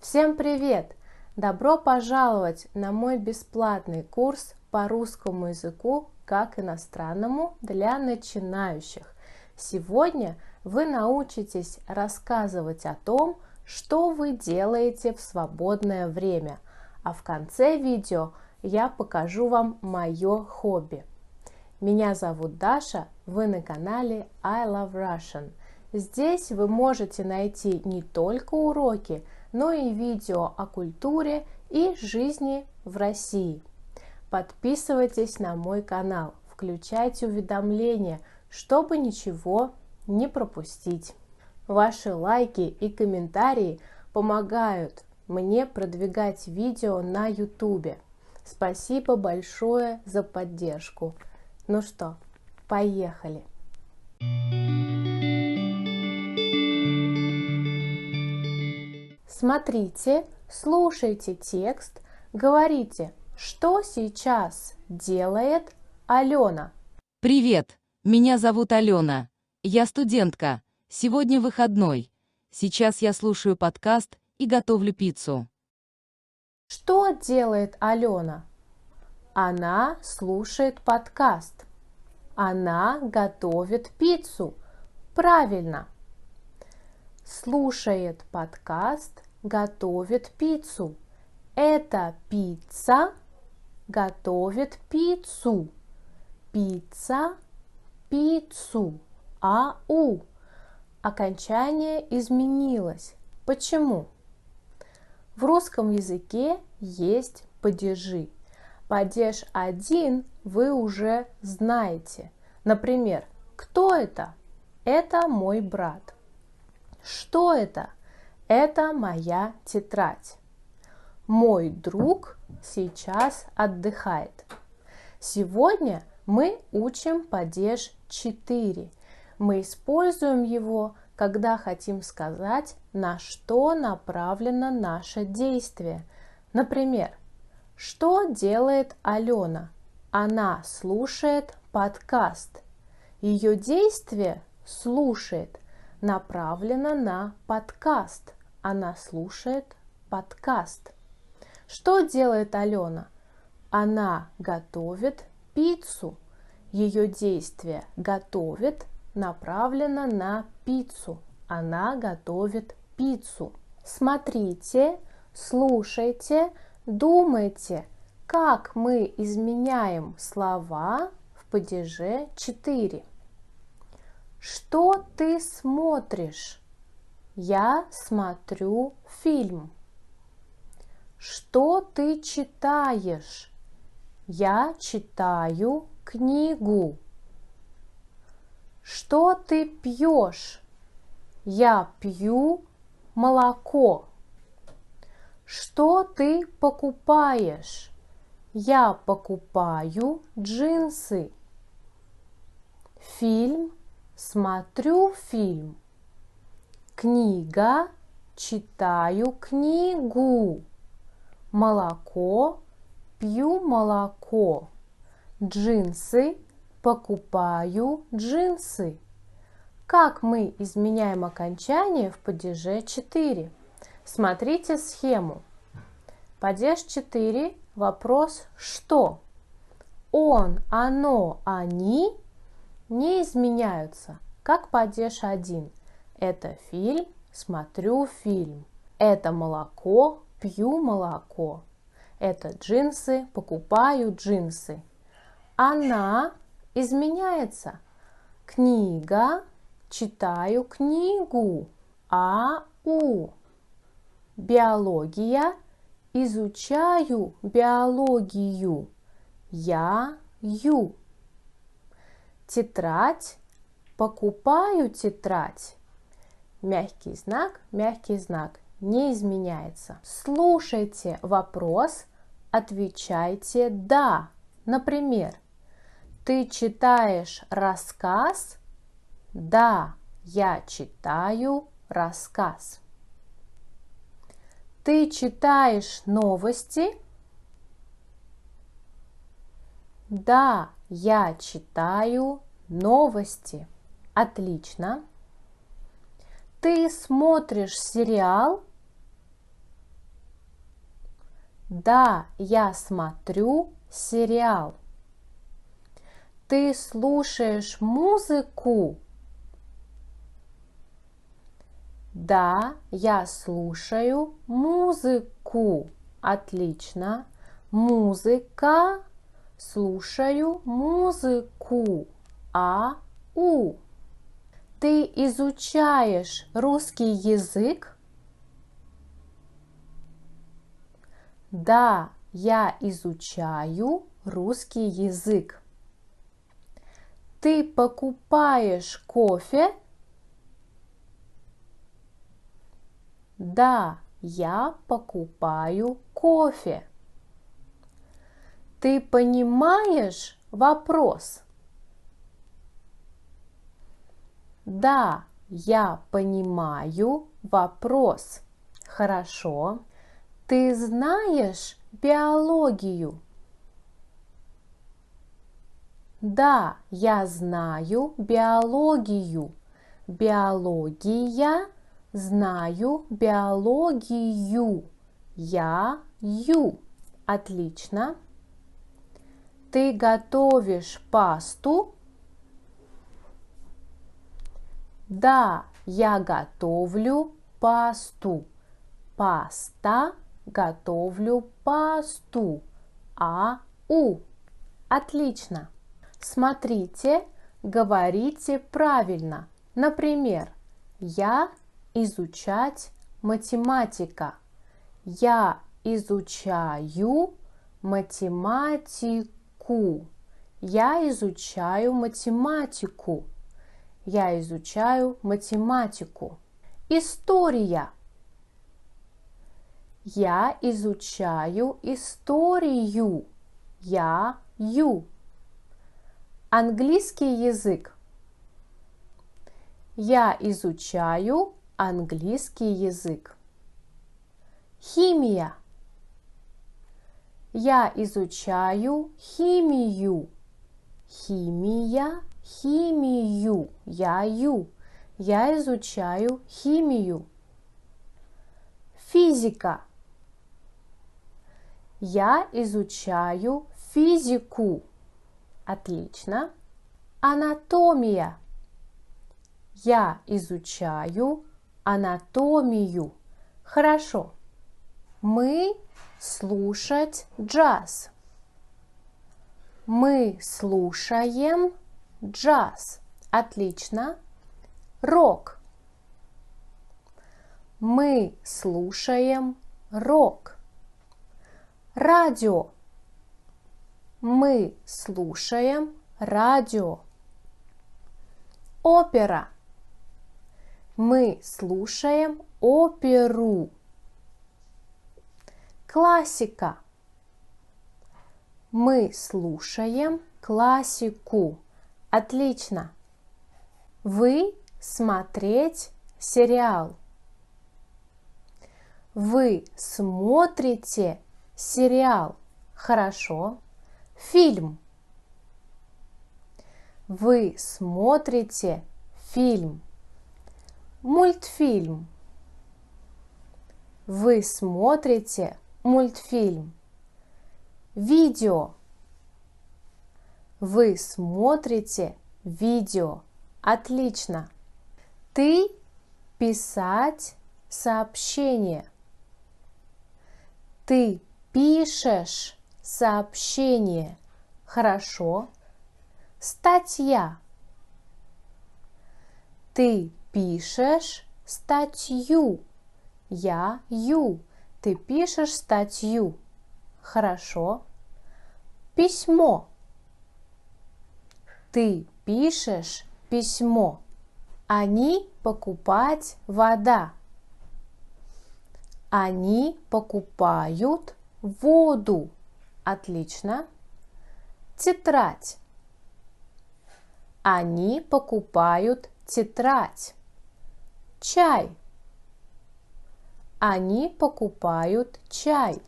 Всем привет! Добро пожаловать на мой бесплатный курс по русскому языку как иностранному для начинающих. Сегодня вы научитесь рассказывать о том, что вы делаете в свободное время, а в конце видео я покажу вам мое хобби. Меня зовут Даша, вы на канале I Love Russian. Здесь вы можете найти не только уроки, но и видео о культуре и жизни в России. Подписывайтесь на мой канал, включайте уведомления, чтобы ничего не пропустить. Ваши лайки и комментарии помогают мне продвигать видео на YouTube. Спасибо большое за поддержку. Ну что, поехали! Смотрите, слушайте текст, говорите, что сейчас делает Алена. Привет, меня зовут Алена. Я студентка. Сегодня выходной. Сейчас я слушаю подкаст и готовлю пиццу. Что делает Алена? Она слушает подкаст. Она готовит пиццу. Правильно. Слушает подкаст, готовит пиццу. Это пицца готовит пиццу. Пицца, пиццу. Ау. Окончание изменилось. Почему? В русском языке есть падежи. Падеж 1 вы уже знаете. Например, кто это? Это мой брат. Что это? Это моя тетрадь. Мой друг сейчас отдыхает. Сегодня мы учим падеж 4. Мы используем его, когда хотим сказать, на что направлено наше действие. Например, что делает Алена? Она слушает подкаст. Ее действие слушает направлено на подкаст. Она слушает подкаст. Что делает Алена? Она готовит пиццу. Ее действие готовит направлено на пиццу. Она готовит пиццу. Смотрите, слушайте, думайте, как мы изменяем слова в падеже 4. Что ты смотришь? Я смотрю фильм. Что ты читаешь? Я читаю книгу. Что ты пьешь? Я пью молоко. Что ты покупаешь? Я покупаю джинсы. Фильм. Смотрю фильм. Книга. Читаю книгу. Молоко. Пью молоко. Джинсы. Покупаю джинсы. Как мы изменяем окончание в падеже 4? Смотрите схему. Падеж 4. Вопрос «что?». Он, оно, они не изменяются, как падеж 1. Это фильм, смотрю фильм. Это молоко, пью молоко. Это джинсы, покупаю джинсы. Она изменяется. Книга, читаю книгу. Ау. Биология, изучаю биологию. Я-ю. Тетрадь, покупаю тетрадь. Мягкий знак, не изменяется. Слушайте вопрос, отвечайте «да». Например, ты читаешь рассказ? Да, я читаю рассказ. Ты читаешь новости? Да, я читаю новости. Отлично. Ты смотришь сериал? Да, я смотрю сериал. Ты слушаешь музыку? Да, я слушаю музыку. Отлично. Музыка. Слушаю музыку. У. Ты изучаешь русский язык? Да, я изучаю русский язык. Ты покупаешь кофе? Да, я покупаю кофе. Ты понимаешь вопрос? Да, я понимаю вопрос. Хорошо. Ты знаешь биологию? Да, я знаю биологию. Биология. Знаю биологию. Отлично. Ты готовишь пасту? Да, я готовлю пасту. Паста. Готовлю пасту. Отлично. Смотрите, говорите правильно. Например, я изучать математика. Я изучаю математику. Я изучаю математику. Я изучаю математику. История. Я изучаю историю. Английский язык. Я изучаю английский язык. Химия. Я изучаю химию. Химию. Я изучаю химию. Физика. Я изучаю физику. Отлично. Анатомия. Я изучаю анатомию. Хорошо. Мы слушать джаз. Мы слушаем джаз. Отлично. Рок. Мы слушаем рок. Радио. Мы слушаем радио. Опера. Мы слушаем оперу. Классика. Мы слушаем классику. Отлично. Вы смотреть сериал. Вы смотрите сериал. Хорошо. Фильм. Вы смотрите фильм. Мультфильм. Вы смотрите мультфильм. Видео. Вы смотрите видео. Отлично. Ты писать сообщение. Ты пишешь сообщение. Хорошо. Статья. Ты пишешь статью. Ты пишешь статью. Хорошо. Письмо. Ты пишешь письмо. Они покупать вода. Они покупают воду. Отлично. Тетрадь. Они покупают тетрадь. Чай. Они покупают чай.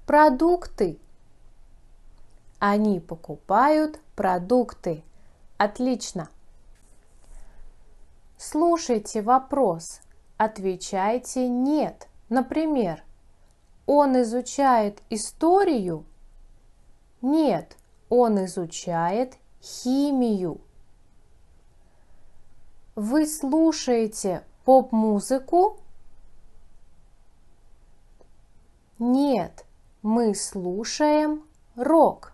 Продукты. Они покупают продукты. Отлично. Слушайте вопрос. Отвечайте «нет». Например, Он изучает историю? Нет, он изучает химию. Вы слушаете поп-музыку? Нет, мы слушаем рок.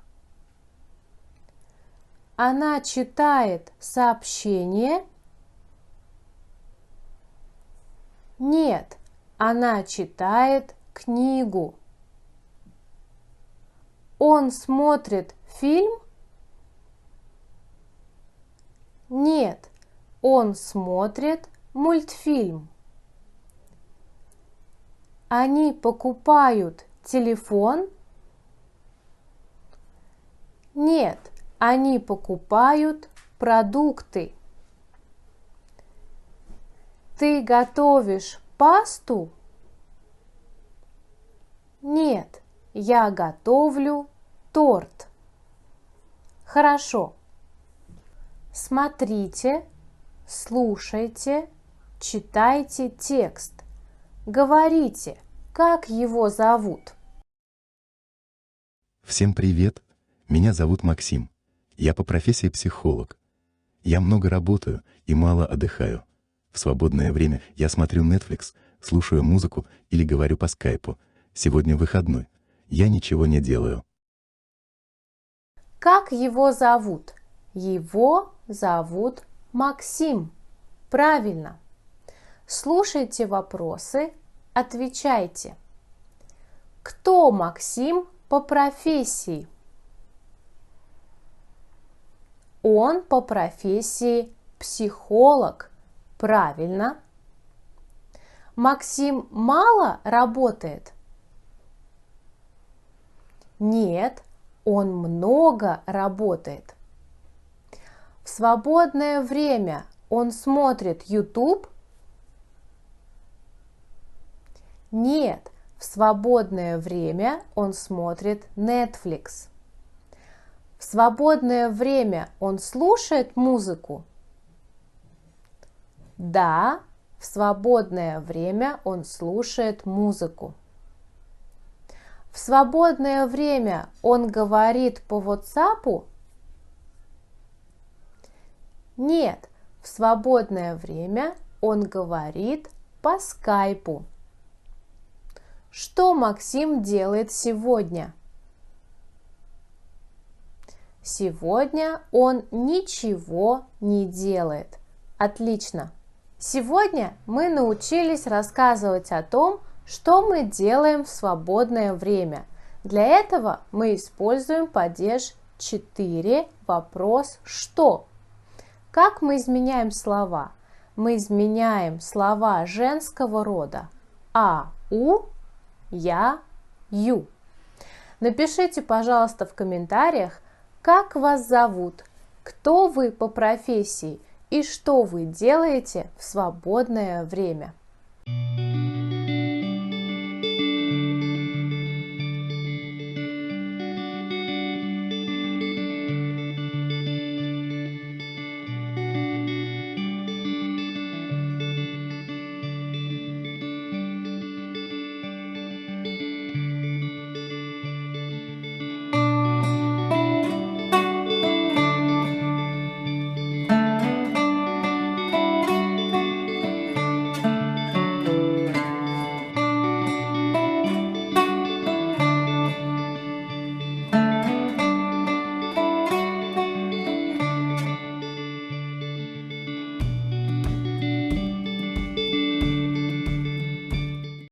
Она читает сообщение? Нет, она читает книгу. Он смотрит фильм? Нет, он смотрит мультфильм. Они покупают телефон? Нет, они покупают продукты. Ты готовишь пасту? Нет, я готовлю торт. Хорошо. Смотрите, слушайте, читайте текст. Говорите, как его зовут. Всем привет! Меня зовут Максим. Я по профессии психолог. Я много работаю и мало отдыхаю. В свободное время я смотрю Netflix, слушаю музыку или говорю по скайпу. Сегодня выходной. Я ничего не делаю. Как его зовут? Его зовут Максим. Правильно. Слушайте вопросы, отвечайте. Кто Максим по профессии? Он по профессии психолог. Правильно. Максим мало работает? Нет, он много работает. В свободное время он смотрит YouTube? Нет, в свободное время он смотрит Netflix. В свободное время он слушает музыку? Да, в свободное время он слушает музыку. В свободное время он говорит по WhatsApp? Нет, в свободное время он говорит по скайпу. Что Максим делает сегодня? Сегодня он ничего не делает. Отлично! Сегодня мы научились рассказывать о том, что мы делаем в свободное время. Для этого мы используем падеж 4, вопрос «что?». Как мы изменяем слова? Мы изменяем слова женского рода «а», «у», «я», «ю». Напишите, пожалуйста, в комментариях, как вас зовут, кто вы по профессии и что вы делаете в свободное время.